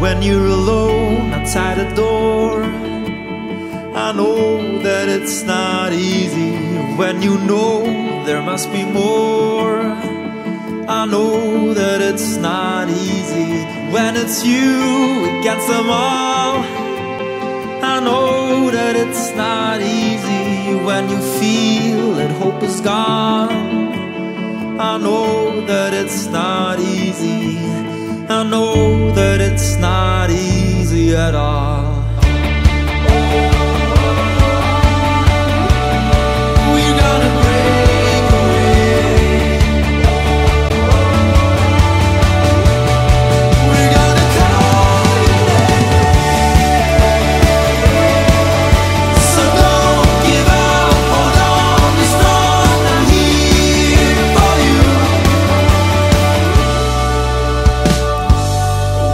When you're alone outside the door, I know that it's not easy. When you know there must be more, I know that it's not easy. When it's you against them all, I know that it's not easy. When you feel that hope is gone, I know that it's not easy. I know that it's not easy at all. We're gonna break away. We're gonna call your name. So don't give up, hold on, be strong. I'm here for you.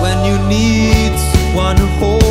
When you need someone to hold